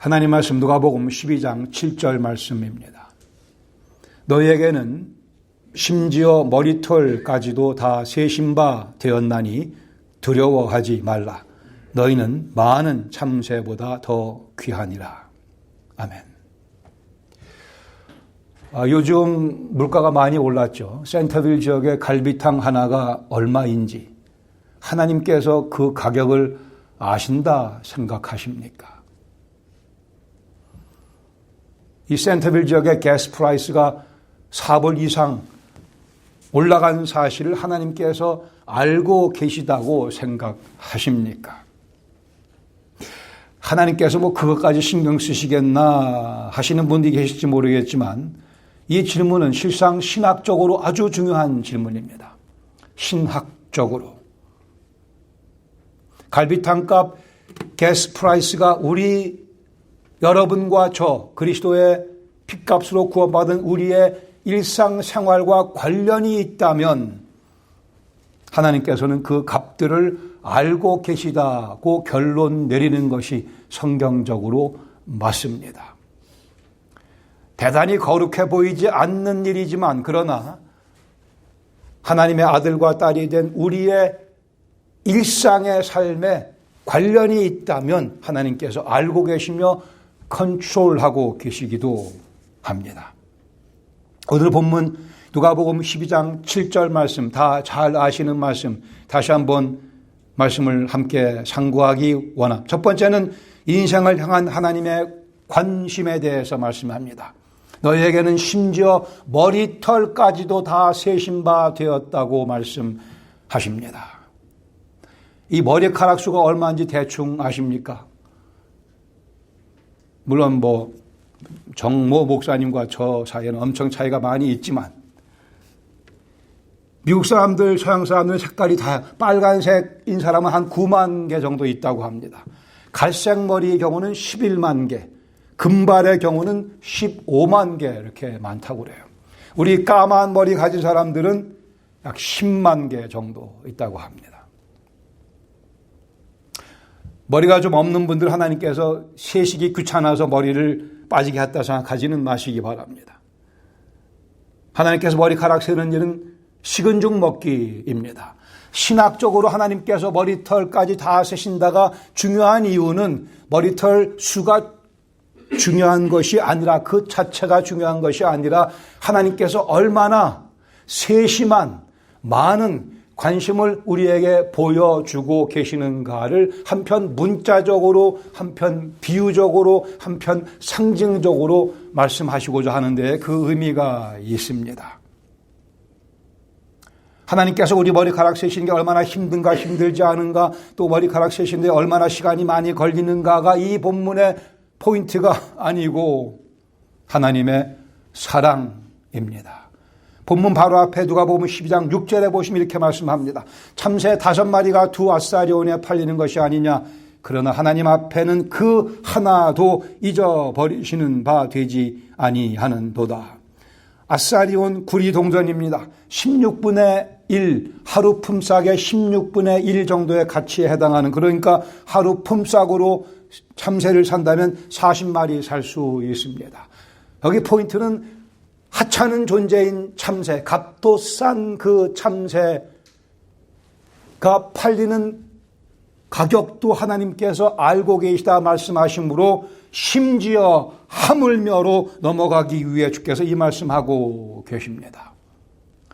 하나님 말씀 누가복음 12장 7절 말씀입니다. 너희에게는 심지어 머리털까지도 다 세신 바 되었나니 두려워하지 말라. 너희는 많은 참새보다 더 귀하니라. 아멘. 요즘 물가가 많이 올랐죠. 센터빌 지역의 갈비탕 하나가 얼마인지 하나님께서 그 가격을 아신다 생각하십니까? 이 센터빌 지역의 가스 프라이스가 4불 이상 올라간 사실을 하나님께서 알고 계시다고 생각하십니까? 하나님께서 그것까지 신경 쓰시겠나 하시는 분들이 계실지 모르겠지만 이 질문은 실상 신학적으로 아주 중요한 질문입니다. 신학적으로. 갈비탕값 가스 프라이스가 우리 여러분과 저 그리스도의 핏값으로 구원받은 우리의 일상생활과 관련이 있다면 하나님께서는 그 값들을 알고 계시다고 결론 내리는 것이 성경적으로 맞습니다. 대단히 거룩해 보이지 않는 일이지만 그러나 하나님의 아들과 딸이 된 우리의 일상의 삶에 관련이 있다면 하나님께서 알고 계시며 컨트롤하고 계시기도 합니다. 오늘 본문 누가복음 12장 7절 말씀 다 잘 아시는 말씀 다시 한번 말씀을 함께 상고하기 원합니다. 첫 번째는 인생을 향한 하나님의 관심에 대해서 말씀합니다. 너희에게는 심지어 머리털까지도 다 세신 바 되었다고 말씀하십니다. 이 머리카락 수가 얼마인지 대충 아십니까? 물론 정모 목사님과 저 사이에는 엄청 차이가 많이 있지만 미국 사람들, 서양 사람들 색깔이 다 빨간색인 사람은 한 9만 개 정도 있다고 합니다. 갈색 머리의 경우는 11만 개, 금발의 경우는 15만 개 이렇게 많다고 그래요. 우리 까만 머리 가진 사람들은 약 10만 개 정도 있다고 합니다. 머리가 좀 없는 분들 하나님께서 세시기 귀찮아서 머리를 빠지게 했다 생각하지는 마시기 바랍니다. 하나님께서 머리카락 세는 일은 식은 죽 먹기입니다. 신학적으로 하나님께서 머리털까지 다 세신다가 중요한 이유는 머리털 수가 중요한 것이 아니라 그 자체가 중요한 것이 아니라 하나님께서 얼마나 세심한 많은 관심을 우리에게 보여주고 계시는가를 한편 문자적으로 한편 비유적으로 한편 상징적으로 말씀하시고자 하는데 그 의미가 있습니다. 하나님께서 우리 머리카락 세시는 게 얼마나 힘든가 힘들지 않은가 또 머리카락 세시는데 얼마나 시간이 많이 걸리는가가 이 본문의 포인트가 아니고 하나님의 사랑입니다. 본문 바로 앞에 누가복음 12장 6절에 보시면 이렇게 말씀합니다. 참새 5마리가 2아사리온에 팔리는 것이 아니냐. 그러나 하나님 앞에는 그 하나도 잊어버리시는 바 되지 아니하는도다. 아사리온 구리 동전입니다. 16분의 1, 하루 품삯의 16분의 1 정도의 가치에 해당하는 그러니까 하루 품삯으로 참새를 산다면 40마리 살 수 있습니다. 여기 포인트는 하찮은 존재인 참새, 값도 싼 그 참새가 팔리는 가격도 하나님께서 알고 계시다 말씀하시므로 심지어 하물며로 넘어가기 위해 주께서 이 말씀하고 계십니다.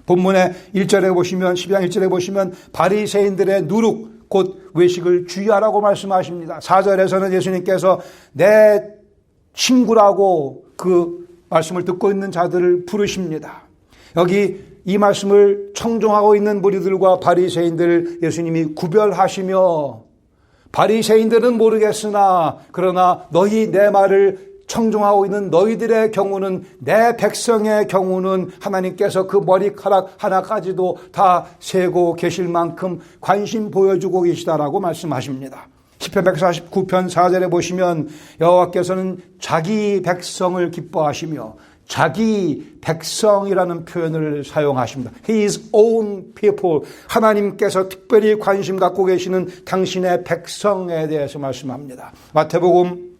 본문의 1절에 보시면 12장 1절에 보시면 바리새인들의 누룩 곧 외식을 주의하라고 말씀하십니다. 4절에서는 예수님께서 내 친구라고 그 말씀을 듣고 있는 자들을 부르십니다. 여기 이 말씀을 청종하고 있는 무리들과 바리새인들을 예수님이 구별하시며 바리새인들은 모르겠으나 그러나 너희 내 말을 청종하고 있는 너희들의 경우는 내 백성의 경우는 하나님께서 그 머리카락 하나까지도 다 세고 계실 만큼 관심 보여주고 계시다라고 말씀하십니다. 시편 149편 4절에 보시면 여호와께서는 자기 백성을 기뻐하시며 자기 백성이라는 표현을 사용하십니다. His own people. 하나님께서 특별히 관심 갖고 계시는 당신의 백성에 대해서 말씀합니다. 마태복음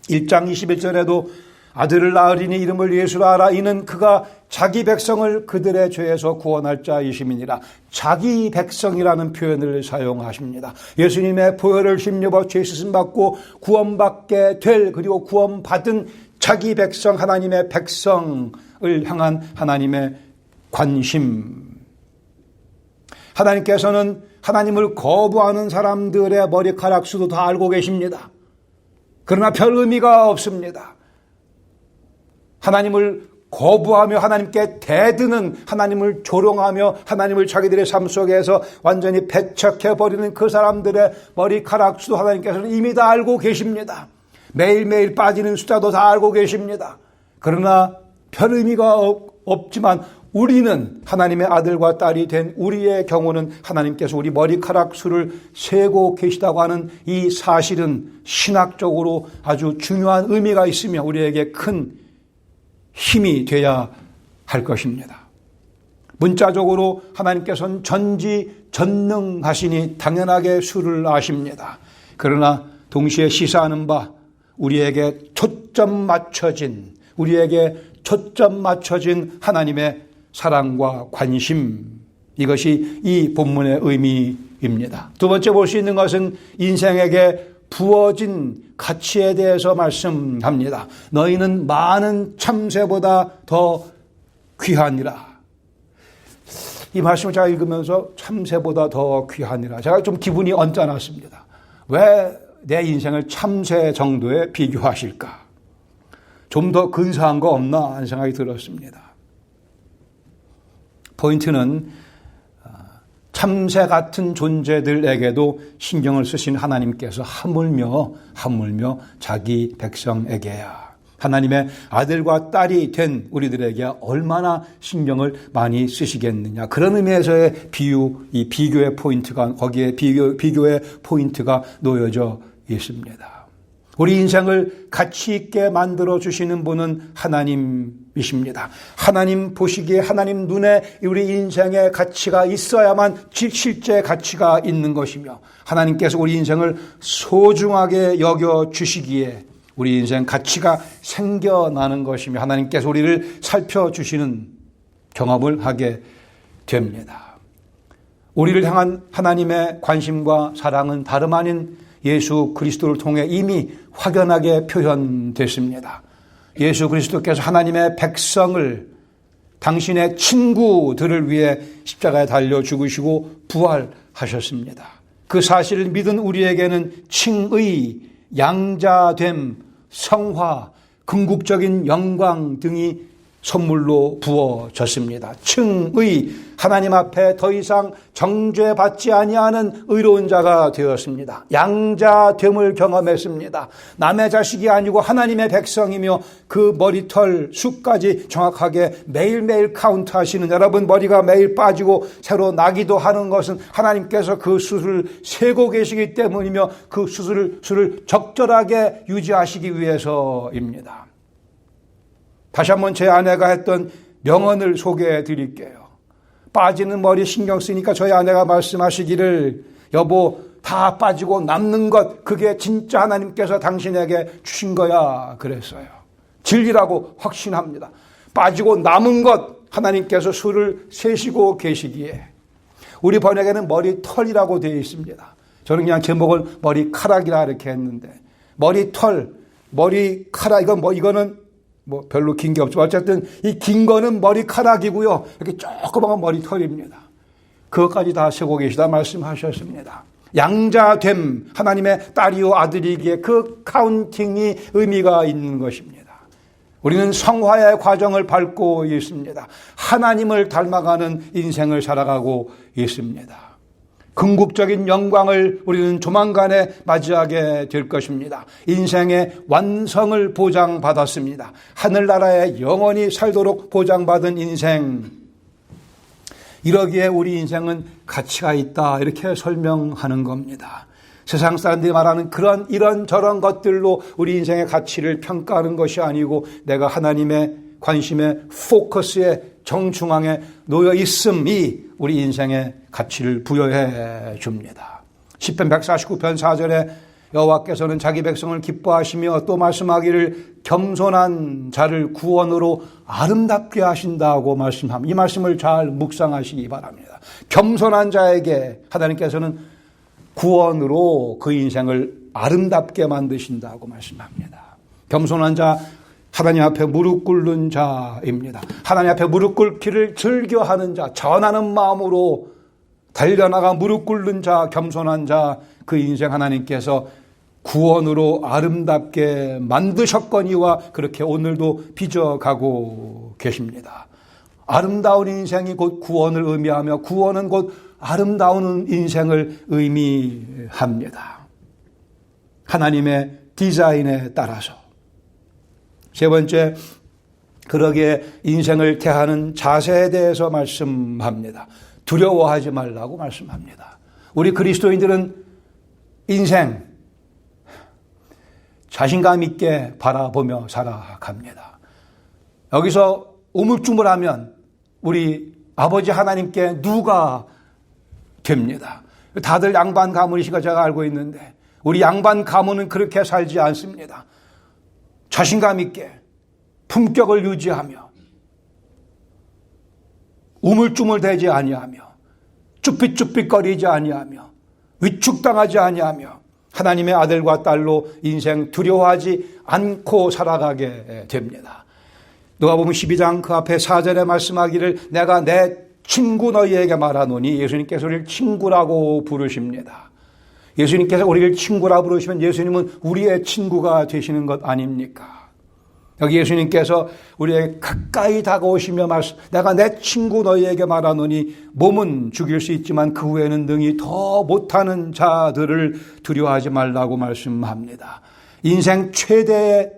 1장 21절에도 아들을 낳으리니 이름을 예수라 하라. 이는 그가 자기 백성을 그들의 죄에서 구원할 자이심이니라. 자기 백성이라는 표현을 사용하십니다. 예수님의 보혈을 힘입어 죄 씻음 받고 구원받게 될, 그리고 구원받은 자기 백성, 하나님의 백성을 향한 하나님의 관심. 하나님께서는 하나님을 거부하는 사람들의 머리카락 수도 다 알고 계십니다. 그러나 별 의미가 없습니다. 하나님을 거부하며 하나님께 대드는, 하나님을 조롱하며 하나님을 자기들의 삶 속에서 완전히 배척해버리는 그 사람들의 머리카락 수도 하나님께서는 이미 다 알고 계십니다. 매일매일 빠지는 숫자도 다 알고 계십니다. 그러나 별 의미가 없지만 우리는, 하나님의 아들과 딸이 된 우리의 경우는 하나님께서 우리 머리카락 수를 세고 계시다고 하는 이 사실은 신학적으로 아주 중요한 의미가 있으며 우리에게 큰 힘이 돼야 할 것입니다. 문자적으로 하나님께서는 전지전능하시니 당연하게 수를 아십니다. 그러나 동시에 시사하는 바 우리에게 초점 맞춰진 하나님의 사랑과 관심, 이것이 이 본문의 의미입니다. 두 번째 볼 수 있는 것은 인생에게 부어진 가치에 대해서 말씀합니다. 너희는 많은 참새보다 더 귀하니라. 이 말씀을 제가 읽으면서 참새보다 더 귀하니라, 제가 좀 기분이 언짢았습니다. 왜 내 인생을 참새 정도에 비교하실까? 좀 더 근사한 거 없나 하는 생각이 들었습니다. 포인트는 참새 같은 존재들에게도 신경을 쓰신 하나님께서 하물며 자기 백성에게야, 하나님의 아들과 딸이 된 우리들에게 얼마나 신경을 많이 쓰시겠느냐. 그런 의미에서의 이 비교의 포인트가, 거기에 비교의 포인트가 놓여져 있습니다. 우리 인생을 가치 있게 만들어 주시는 분은 하나님이십니다. 하나님 보시기에, 하나님 눈에 우리 인생의 가치가 있어야만 실제 가치가 있는 것이며, 하나님께서 우리 인생을 소중하게 여겨 주시기에 우리 인생 가치가 생겨나는 것이며, 하나님께서 우리를 살펴주시는 경험을 하게 됩니다. 우리를 향한 하나님의 관심과 사랑은 다름 아닌 예수 그리스도를 통해 이미 확연하게 표현됐습니다. 예수 그리스도께서 하나님의 백성을, 당신의 친구들을 위해 십자가에 달려 죽으시고 부활하셨습니다. 그 사실을 믿은 우리에게는 칭의, 양자됨, 성화, 궁극적인 영광 등이 선물로 부어졌습니다. 칭의, 하나님 앞에 더 이상 정죄받지 아니하는 의로운 자가 되었습니다. 양자됨을 경험했습니다. 남의 자식이 아니고 하나님의 백성이며 그 머리털 숱까지 정확하게 매일매일 카운트하시는, 여러분 머리가 매일 빠지고 새로 나기도 하는 것은 하나님께서 그 수술을 세고 계시기 때문이며 그 수술을 적절하게 유지하시기 위해서입니다. 다시 한번 제 아내가 했던 명언을 소개해 드릴게요. 빠지는 머리 신경 쓰니까 저희 아내가 말씀하시기를, 여보 다 빠지고 남는 것, 그게 진짜 하나님께서 당신에게 주신 거야 그랬어요. 진리라고 확신합니다. 빠지고 남은 것 하나님께서 수를 세시고 계시기에, 우리 번역에는 머리털이라고 되어 있습니다. 저는 그냥 제목을 머리카락이라 이렇게 했는데, 머리털, 머리카락, 이거는 별로 긴 게 없죠. 어쨌든 이 긴 거는 머리카락이고요. 이렇게 조그마한 머리털입니다. 그것까지 다 세고 계시다 말씀하셨습니다. 양자됨, 하나님의 딸이요 아들이기에 그 카운팅이 의미가 있는 것입니다. 우리는 성화의 과정을 밟고 있습니다. 하나님을 닮아가는 인생을 살아가고 있습니다. 궁극적인 영광을 우리는 조만간에 맞이하게 될 것입니다. 인생의 완성을 보장받았습니다. 하늘나라에 영원히 살도록 보장받은 인생, 이러기에 우리 인생은 가치가 있다 이렇게 설명하는 겁니다. 세상 사람들이 말하는 이런 것들로 우리 인생의 가치를 평가하는 것이 아니고, 내가 하나님의 관심의 포커스의 정중앙에 놓여 있음이 우리 인생의 가치를 부여해 줍니다. 시편 149편 4절에 여호와께서는 자기 백성을 기뻐하시며 또 말씀하기를 겸손한 자를 구원으로 아름답게 하신다고 말씀합니다. 이 말씀을 잘 묵상하시기 바랍니다. 겸손한 자에게 하나님께서는 구원으로 그 인생을 아름답게 만드신다고 말씀합니다. 겸손한 자, 하나님 앞에 무릎 꿇는 자입니다. 하나님 앞에 무릎 꿇기를 즐겨하는 자, 전하는 마음으로 달려나가 무릎 꿇는 자, 겸손한 자, 그 인생 하나님께서 구원으로 아름답게 만드셨거니와 그렇게 오늘도 빚어가고 계십니다. 아름다운 인생이 곧 구원을 의미하며 구원은 곧 아름다운 인생을 의미합니다. 하나님의 디자인에 따라서. 세 번째, 그러기에 인생을 대하는 자세에 대해서 말씀합니다. 두려워하지 말라고 말씀합니다. 우리 그리스도인들은 인생 자신감 있게 바라보며 살아갑니다. 여기서 우물쭈물하면 우리 아버지 하나님께 누가 됩니다. 다들 양반 가문이시가 제가 알고 있는데 우리 양반 가문은 그렇게 살지 않습니다. 자신감 있게 품격을 유지하며 우물쭈물대지 아니하며 쭈삣쭈삣거리지 아니하며 위축당하지 아니하며 하나님의 아들과 딸로 인생 두려워하지 않고 살아가게 됩니다. 누가복음 12장 그 앞에 4절에 말씀하기를 내가 내 친구 너희에게 말하노니 예수님께서 우리를 친구라고 부르십니다. 예수님께서 우리를 친구라 부르시면 예수님은 우리의 친구가 되시는 것 아닙니까? 여기 예수님께서 우리에게 가까이 다가오시며 내가 내 친구 너희에게 말하노니 몸은 죽일 수 있지만 그 후에는 능히 더 못하는 자들을 두려워하지 말라고 말씀합니다. 인생 최대의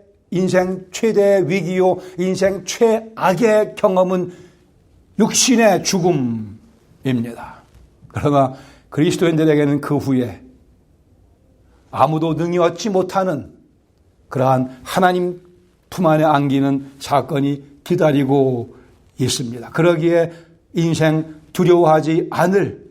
위기요, 인생 최악의 경험은 육신의 죽음입니다. 그러나 그리스도인들에게는 그 후에 아무도 능히 얻지 못하는 그러한 하나님 품 안에 안기는 사건이 기다리고 있습니다. 그러기에 인생 두려워하지 않을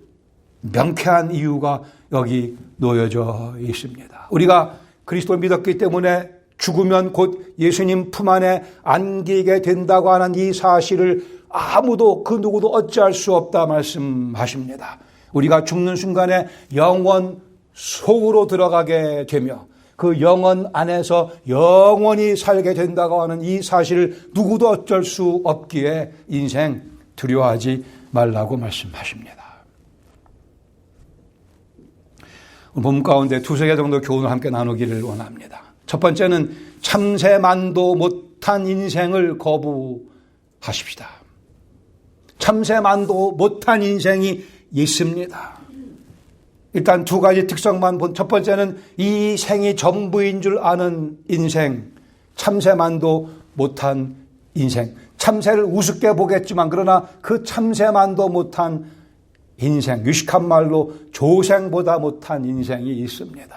명쾌한 이유가 여기 놓여져 있습니다. 우리가 그리스도를 믿었기 때문에 죽으면 곧 예수님 품 안에 안기게 된다고 하는 이 사실을 아무도 그 누구도 어찌할 수 없다 말씀하십니다. 우리가 죽는 순간에 영원 속으로 들어가게 되며 그 영혼 안에서 영원히 살게 된다고 하는 이 사실을 누구도 어쩔 수 없기에 인생 두려워하지 말라고 말씀하십니다. 본 가운데 두세 개 정도 교훈을 함께 나누기를 원합니다. 첫 번째는 참새만도 못한 인생을 거부하십시다. 참새만도 못한 인생이 있습니다. 일단 두 가지 특성만 본. 첫 번째는 이 생이 전부인 줄 아는 인생, 참새만도 못한 인생. 참새를 우습게 보겠지만 그러나 그 참새만도 못한 인생, 유식한 말로 조생보다 못한 인생이 있습니다.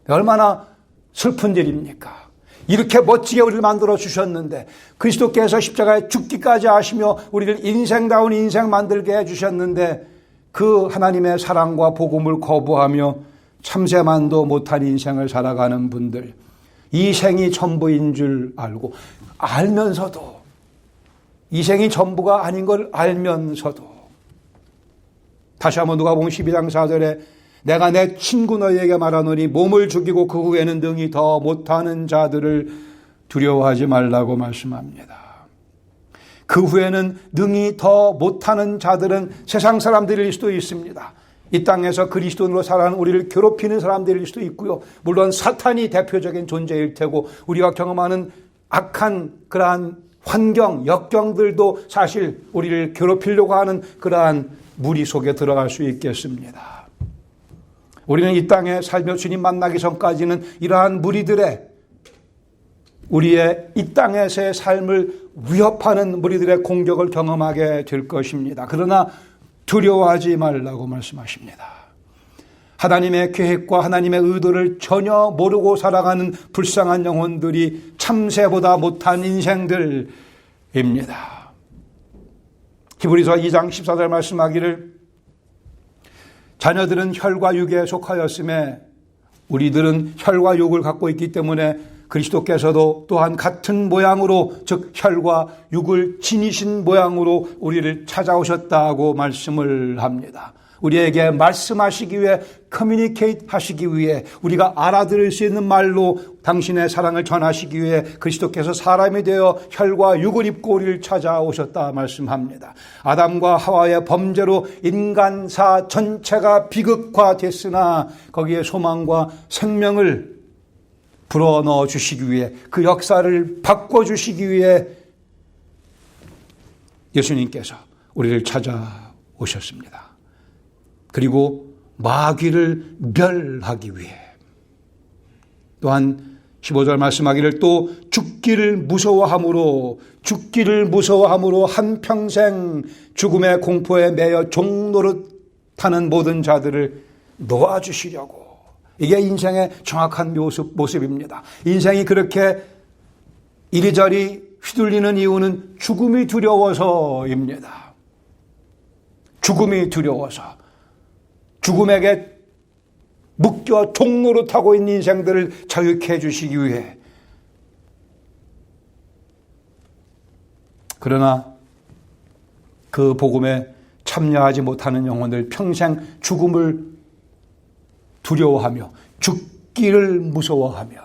얼마나 슬픈 일입니까? 이렇게 멋지게 우리를 만들어 주셨는데 그리스도께서 십자가에 죽기까지 하시며 우리를 인생다운 인생 만들게 해주셨는데 그 하나님의 사랑과 복음을 거부하며 참새만도 못한 인생을 살아가는 분들, 이 생이 전부인 줄 알면서도 이 생이 전부가 아닌 걸 알면서도 다시 한번 누가복음 12장 4절에 내가 내 친구 너희에게 말하노니 몸을 죽이고 그 후에는 능히 더 못하는 자들을 두려워하지 말라고 말씀합니다. 그 후에는 능히 더 못하는 자들은 세상 사람들일 수도 있습니다. 이 땅에서 그리스도인으로 살아가는 우리를 괴롭히는 사람들일 수도 있고요. 물론 사탄이 대표적인 존재일 테고 우리가 경험하는 악한 그러한 환경, 역경들도 사실 우리를 괴롭히려고 하는 그러한 무리 속에 들어갈 수 있겠습니다. 우리는 이 땅에 살며 주님 만나기 전까지는 이러한 무리들의 우리의 이 땅에서의 삶을 위협하는 무리들의 공격을 경험하게 될 것입니다. 그러나 두려워하지 말라고 말씀하십니다. 하나님의 계획과 하나님의 의도를 전혀 모르고 살아가는 불쌍한 영혼들이 참새보다 못한 인생들입니다. 히브리서 2장 14절 말씀하기를 자녀들은 혈과 육에 속하였음에 우리들은 혈과 육을 갖고 있기 때문에 그리스도께서도 또한 같은 모양으로, 즉 혈과 육을 지니신 모양으로 우리를 찾아오셨다고 말씀을 합니다. 우리에게 말씀하시기 위해, 커뮤니케이트 하시기 위해, 우리가 알아들을 수 있는 말로 당신의 사랑을 전하시기 위해 그리스도께서 사람이 되어 혈과 육을 입고 우리를 찾아오셨다 말씀합니다. 아담과 하와의 범죄로 인간사 전체가 비극화됐으나 거기에 소망과 생명을 불어넣어 주시기 위해, 그 역사를 바꿔주시기 위해 예수님께서 우리를 찾아오셨습니다. 그리고 마귀를 멸하기 위해, 또한 15절 말씀하기를 또 죽기를 무서워함으로 한평생 죽음의 공포에 매여 종노릇하는 모든 자들을 놓아주시려고. 이게 인생의 정확한 모습입니다. 인생이 그렇게 이리저리 휘둘리는 이유는 죽음이 두려워서입니다. 죽음이 두려워서. 죽음에게 묶여 종노릇하고 있는 인생들을 자유케 해주시기 위해. 그러나 그 복음에 참여하지 못하는 영혼들, 평생 죽음을 두려워하며 죽기를 무서워하며,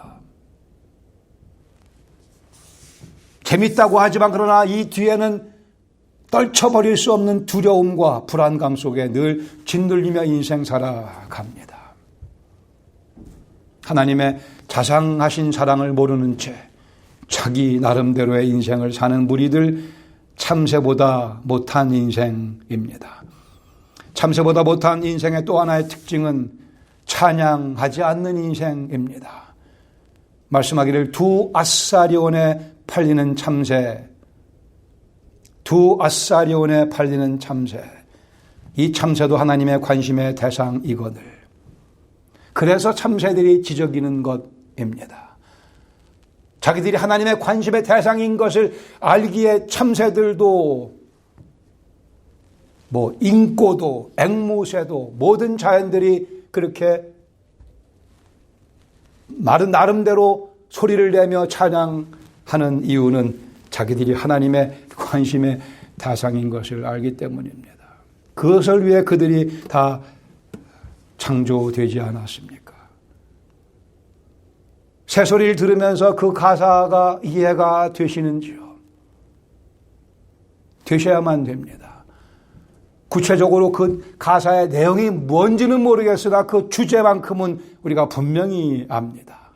재밌다고 하지만 그러나 이 뒤에는 떨쳐버릴 수 없는 두려움과 불안감 속에 늘 짓눌리며 인생 살아갑니다. 하나님의 자상하신 사랑을 모르는 채 자기 나름대로의 인생을 사는 무리들, 참새보다 못한 인생입니다. 참새보다 못한 인생의 또 하나의 특징은 찬양하지 않는 인생입니다. 말씀하기를 두 아사리온에 팔리는 참새, 이 참새도 하나님의 관심의 대상이거늘. 그래서 참새들이 지저귀는 것입니다. 자기들이 하나님의 관심의 대상인 것을 알기에 참새들도, 인꼬도, 앵무새도, 모든 자연들이 그렇게 나름대로 소리를 내며 찬양하는 이유는 자기들이 하나님의 관심의 대상인 것을 알기 때문입니다. 그것을 위해 그들이 다 창조되지 않았습니까? 새소리를 들으면서 그 가사가 이해가 되시는지요? 되셔야만 됩니다. 구체적으로 그 가사의 내용이 뭔지는 모르겠으나 그 주제만큼은 우리가 분명히 압니다.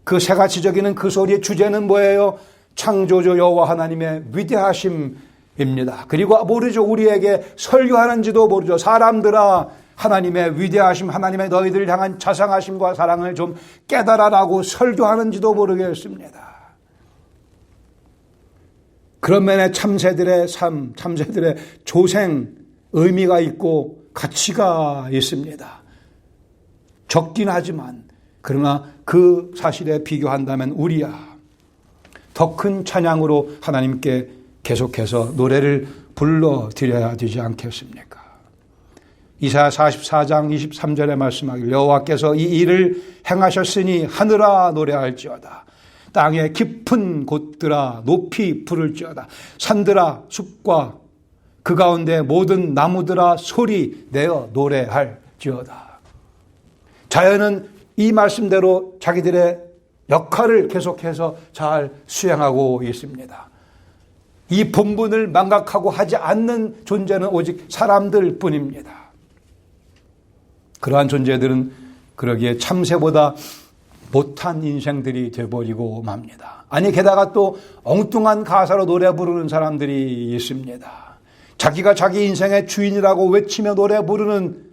그 새같이 저기는 그 소리의 주제는 뭐예요? 창조주 여호와 하나님의 위대하심입니다. 그리고 모르죠. 우리에게 설교하는지도 모르죠. 사람들아, 하나님의 위대하심, 하나님의 너희들을 향한 자상하심과 사랑을 좀 깨달아라고 설교하는지도 모르겠습니다. 그런 면에 참새들의 삶, 참새들의 조생, 의미가 있고 가치가 있습니다. 적긴 하지만, 그러나 그 사실에 비교한다면 우리야 더 큰 찬양으로 하나님께 계속해서 노래를 불러드려야 되지 않겠습니까? 이사야 44장 23절에 말씀하길 여호와께서 이 일을 행하셨으니 하늘아 노래할지어다. 땅의 깊은 곳들아 높이 부를지어다. 산들아 숲과 그 가운데 모든 나무들아 소리 내어 노래할지어다. 자연은 이 말씀대로 자기들의 역할을 계속해서 잘 수행하고 있습니다. 이 본분을 망각하고 하지 않는 존재는 오직 사람들 뿐입니다. 그러한 존재들은 그러기에 참새보다 못한 인생들이 되어버리고 맙니다. 아니 게다가 또 엉뚱한 가사로 노래 부르는 사람들이 있습니다. 자기가 자기 인생의 주인이라고 외치며 노래 부르는,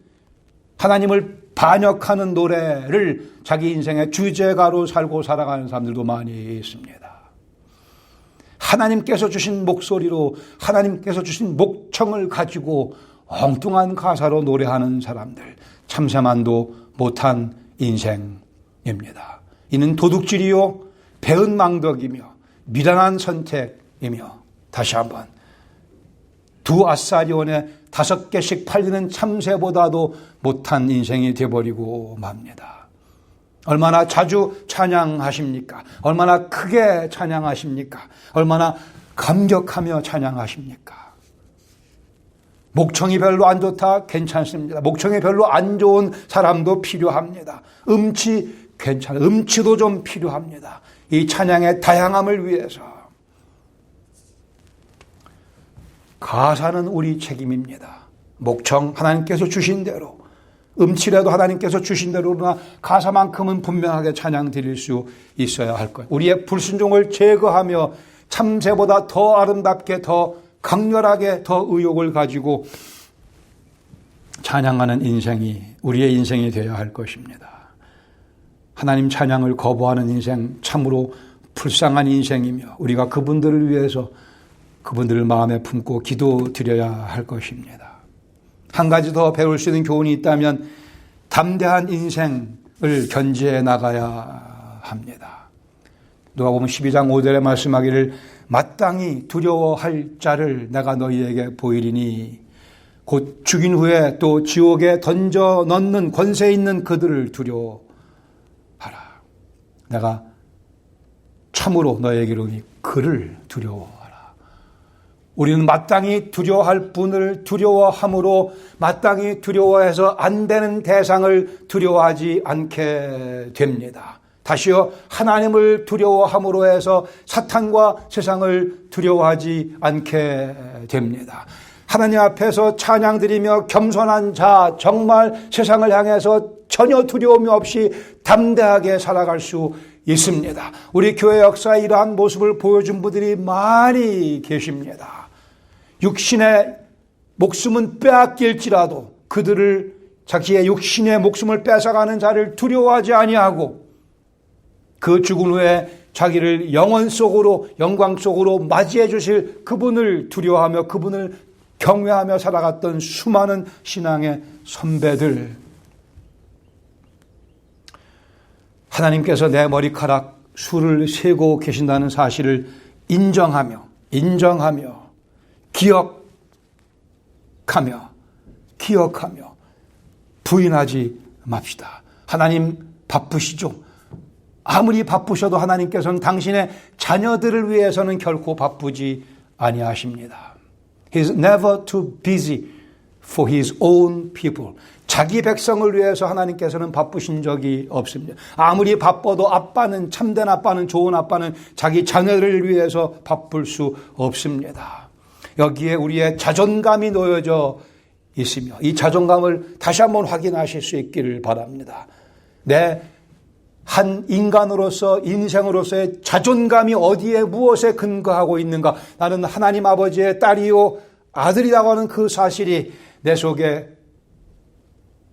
하나님을 반역하는 노래를 자기 인생의 주제가로 살고 살아가는 사람들도 많이 있습니다. 하나님께서 주신 목소리로, 하나님께서 주신 목청을 가지고 엉뚱한 가사로 노래하는 사람들, 참새만도 못한 인생입니다. 이는 도둑질이요 배은망덕이며 미련한 선택이며, 다시 한번 두 아사리온에 5개씩 팔리는 참새보다도 못한 인생이 되어버리고 맙니다. 얼마나 자주 찬양하십니까? 얼마나 크게 찬양하십니까? 얼마나 감격하며 찬양하십니까? 목청이 별로 안 좋다? 괜찮습니다. 목청이 별로 안 좋은 사람도 필요합니다. 음치도 좀 필요합니다. 이 찬양의 다양함을 위해서. 가사는 우리 책임입니다. 목청 하나님께서 주신 대로, 음치라도 하나님께서 주신 대로, 그러나 가사만큼은 분명하게 찬양 드릴 수 있어야 할 거예요. 우리의 불순종을 제거하며 참새보다 더 아름답게, 더 강렬하게, 더 의욕을 가지고 찬양하는 인생이 우리의 인생이 되어야 할 것입니다. 하나님 찬양을 거부하는 인생, 참으로 불쌍한 인생이며 우리가 그분들을 위해서 그분들을 마음에 품고 기도드려야 할 것입니다. 한 가지 더 배울 수 있는 교훈이 있다면 담대한 인생을 견지해 나가야 합니다. 누가복음 12장 5절에 말씀하기를 마땅히 두려워할 자를 내가 너희에게 보이리니 곧 죽인 후에 또 지옥에 던져 넣는 권세 있는 그들을 두려워하라. 내가 참으로 너희에게 이르노니 그를 두려워하라. 우리는 마땅히 두려워할 분을 두려워함으로 마땅히 두려워해서 안 되는 대상을 두려워하지 않게 됩니다. 다시요, 하나님을 두려워함으로 해서 사탄과 세상을 두려워하지 않게 됩니다. 하나님 앞에서 찬양드리며 겸손한 자, 정말 세상을 향해서 전혀 두려움이 없이 담대하게 살아갈 수 있습니다. 우리 교회 역사에 이러한 모습을 보여준 분들이 많이 계십니다. 육신의 목숨은 빼앗길지라도 그들을 자기의 육신의 목숨을 뺏어가는 자를 두려워하지 아니하고 그 죽은 후에 자기를 영원 속으로 영광 속으로 맞이해 주실 그분을 두려워하며 그분을 경외하며 살아갔던 수많은 신앙의 선배들, 하나님께서 내 머리카락 수를 세고 계신다는 사실을 인정하며 기억하며 부인하지 맙시다. 하나님 바쁘시죠? 아무리 바쁘셔도 하나님께서는 당신의 자녀들을 위해서는 결코 바쁘지 아니하십니다. He's never too busy for his own people. 자기 백성을 위해서 하나님께서는 바쁘신 적이 없습니다. 아무리 바빠도 아빠는, 참된 아빠는, 좋은 아빠는 자기 자녀를 위해서 바쁠 수 없습니다. 여기에 우리의 자존감이 놓여져 있으며 이 자존감을 다시 한번 확인하실 수 있기를 바랍니다. 내 한 인간으로서, 인생으로서의 자존감이 어디에 무엇에 근거하고 있는가? 나는 하나님 아버지의 딸이요 아들이라고 하는 그 사실이 내 속에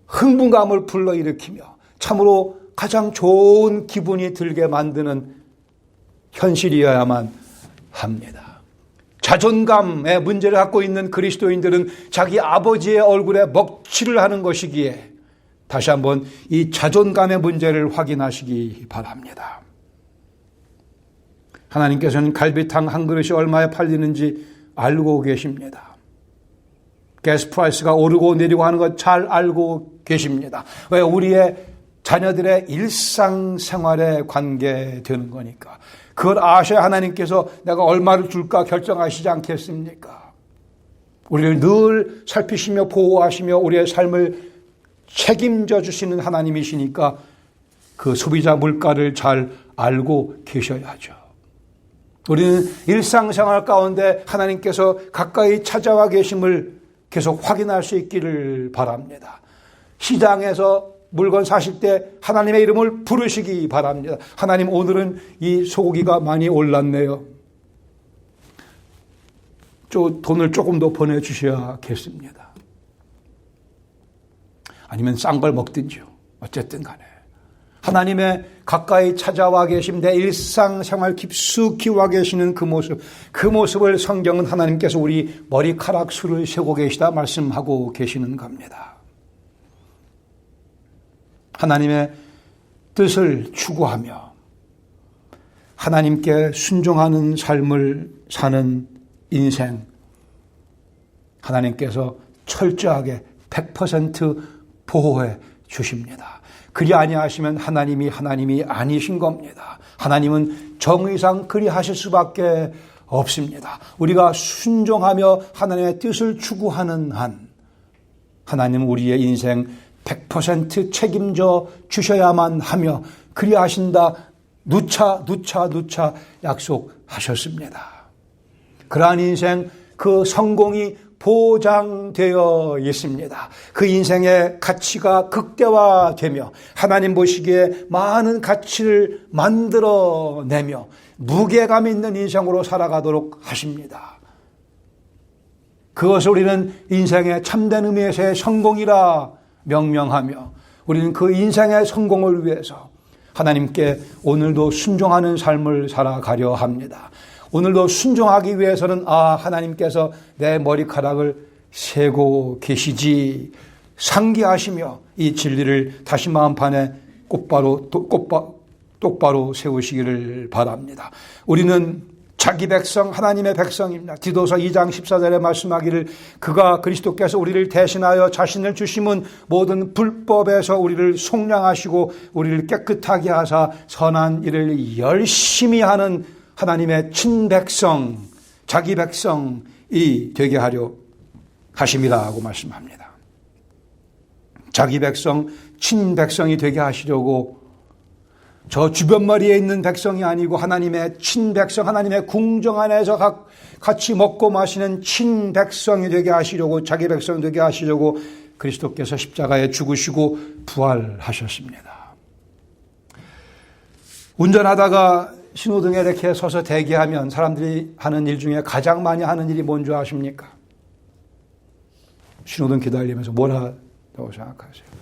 흥분감을 불러일으키며 참으로 가장 좋은 기분이 들게 만드는 현실이어야만 합니다. 자존감의 문제를 갖고 있는 그리스도인들은 자기 아버지의 얼굴에 먹칠을 하는 것이기에 다시 한번 이 자존감의 문제를 확인하시기 바랍니다. 하나님께서는 갈비탕 한 그릇이 얼마에 팔리는지 알고 계십니다. 가스 프라이스가 오르고 내리고 하는 것 잘 알고 계십니다. 왜? 우리의 자녀들의 일상생활에 관계되는 거니까. 그걸 아셔야 하나님께서 내가 얼마를 줄까 결정하시지 않겠습니까? 우리를 늘 살피시며 보호하시며 우리의 삶을 책임져 주시는 하나님이시니까 그 소비자 물가를 잘 알고 계셔야죠. 우리는 일상생활 가운데 하나님께서 가까이 찾아와 계심을 계속 확인할 수 있기를 바랍니다. 시장에서 물건 사실 때 하나님의 이름을 부르시기 바랍니다. 하나님, 오늘은 이 소고기가 많이 올랐네요. 돈을 조금 더 보내주셔야겠습니다. 아니면 싼 걸 먹든지요. 어쨌든 간에 하나님의 가까이 찾아와 계심, 내 일상생활 깊숙이 와 계시는 그 모습을 성경은 하나님께서 우리 머리카락 수를 세고 계시다 말씀하고 계시는 겁니다. 하나님의 뜻을 추구하며 하나님께 순종하는 삶을 사는 인생, 하나님께서 철저하게 100% 보호해 주십니다. 그리 아니하시면 하나님이 아니신 겁니다. 하나님은 정의상 그리하실 수밖에 없습니다. 우리가 순종하며 하나님의 뜻을 추구하는 한 하나님은 우리의 인생 100% 책임져 주셔야만 하며 그리하신다 누차 약속하셨습니다. 그러한 인생 그 성공이 보장되어 있습니다. 그 인생의 가치가 극대화되며 하나님 보시기에 많은 가치를 만들어내며 무게감 있는 인생으로 살아가도록 하십니다. 그것을 우리는 인생의 참된 의미에서의 성공이라 명명하며 우리는 그 인생의 성공을 위해서 하나님께 오늘도 순종하는 삶을 살아가려 합니다. 오늘도 순종하기 위해서는 하나님께서 내 머리카락을 세고 계시지 상기하시며 이 진리를 다시 마음판에 똑바로 세우시기를 바랍니다. 우리는 자기 백성 하나님의 백성입니다. 디도서 2장 14절에 말씀하기를 그가 그리스도께서 우리를 대신하여 자신을 주심은 모든 불법에서 우리를 속량하시고 우리를 깨끗하게 하사 선한 일을 열심히 하는 하나님의 친백성 자기 백성이 되게 하려 하심이라고 말씀합니다. 자기 백성 친백성이 되게 하시려고 저 주변머리에 있는 백성이 아니고 하나님의 친백성, 하나님의 궁정 안에서 같이 먹고 마시는 친백성이 되게 하시려고 자기 백성 되게 하시려고 그리스도께서 십자가에 죽으시고 부활하셨습니다. 운전하다가 신호등에 이렇게 서서 대기하면 사람들이 하는 일 중에 가장 많이 하는 일이 뭔지 아십니까? 신호등 기다리면서 뭘 하다고 생각하세요?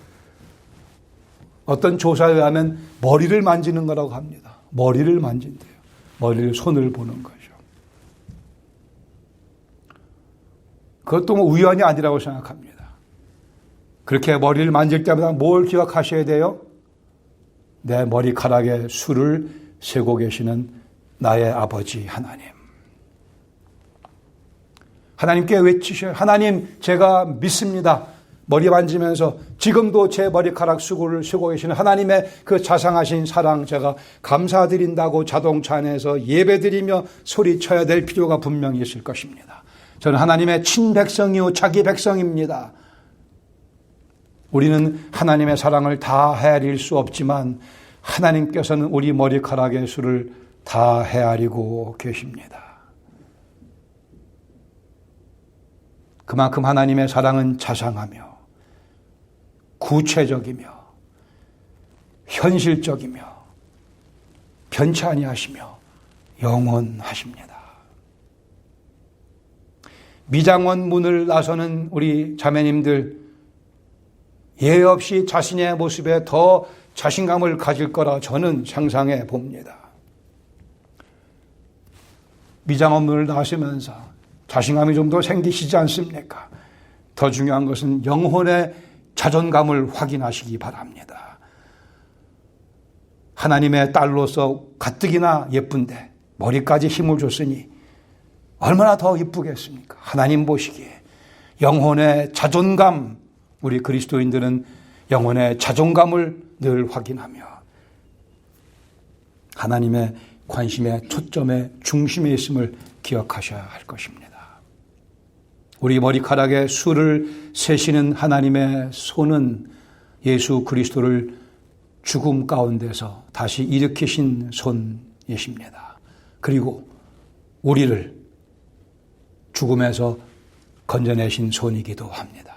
어떤 조사에 의하면 머리를 만지는 거라고 합니다. 머리를 만진대요. 머리를 손을 보는 거죠. 그것도 뭐 우연이 아니라고 생각합니다. 그렇게 머리를 만질 때마다 뭘 기억하셔야 돼요? 내 머리카락에 수를 세고 계시는 나의 아버지 하나님. 하나님께 외치셔요. 하나님, 제가 믿습니다. 머리 만지면서 지금도 제 머리카락 수고를 세고 계시는 하나님의 그 자상하신 사랑 제가 감사드린다고 자동차 안에서 예배드리며 소리쳐야 될 필요가 분명히 있을 것입니다. 저는 하나님의 친백성이요 자기 백성입니다. 우리는 하나님의 사랑을 다 헤아릴 수 없지만 하나님께서는 우리 머리카락의 수를 다 헤아리고 계십니다. 그만큼 하나님의 사랑은 자상하며 구체적이며 현실적이며 변치 아니하시며 영원하십니다. 미장원 문을 나서는 우리 자매님들 예외 없이 자신의 모습에 더 자신감을 가질 거라 저는 상상해 봅니다. 미장원 문을 나서면서 자신감이 좀 더 생기시지 않습니까? 더 중요한 것은 영혼의 자존감을 확인하시기 바랍니다. 하나님의 딸로서 가뜩이나 예쁜데 머리까지 힘을 줬으니 얼마나 더 이쁘겠습니까? 하나님 보시기에 영혼의 자존감, 우리 그리스도인들은 영혼의 자존감을 늘 확인하며 하나님의 관심의 초점의 중심에 있음을 기억하셔야 할 것입니다. 우리 머리카락에 수를 세시는 하나님의 손은 예수 그리스도를 죽음 가운데서 다시 일으키신 손이십니다. 그리고 우리를 죽음에서 건져내신 손이기도 합니다.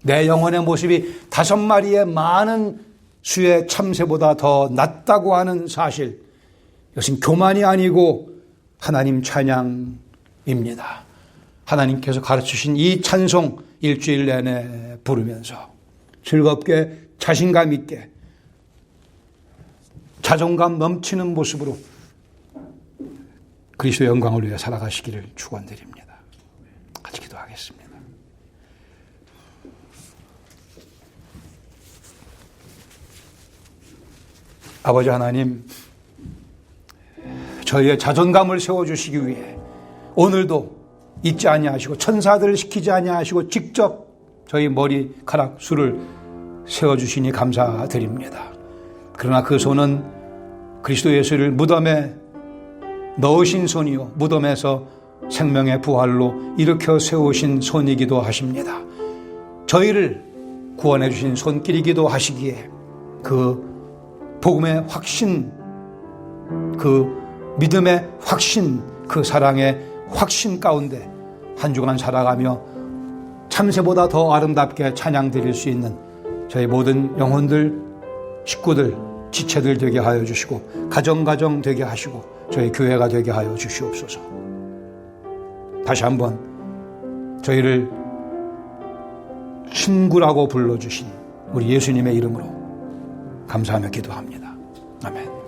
내 영혼의 모습이 5마리의 많은 수의 참새보다 더 낫다고 하는 사실, 이것은 교만이 아니고 하나님 찬양입니다. 하나님께서 가르치신 이 찬송 일주일 내내 부르면서 즐겁게 자신감 있게 자존감 넘치는 모습으로 그리스도의 영광을 위해 살아가시기를 축원드립니다. 같이 기도하겠습니다. 아버지 하나님, 저희의 자존감을 세워주시기 위해 오늘도 잊지 아니하시고 천사들을 시키지 아니하시고 직접 저희 머리카락 수를 세워주시니 감사드립니다. 그러나 그 손은 그리스도 예수를 무덤에 넣으신 손이요, 무덤에서 생명의 부활로 일으켜 세우신 손이기도 하십니다. 저희를 구원해 주신 손길이기도 하시기에 그 복음의 확신, 그 믿음의 확신, 그 사랑의 확신 가운데 한 주간 살아가며 참새보다 더 아름답게 찬양 드릴 수 있는 저희 모든 영혼들, 식구들, 지체들 되게 하여 주시고 가정 되게 하시고 저희 교회가 되게 하여 주시옵소서. 다시 한번 저희를 친구라고 불러주신 우리 예수님의 이름으로 감사하며 기도합니다. 아멘.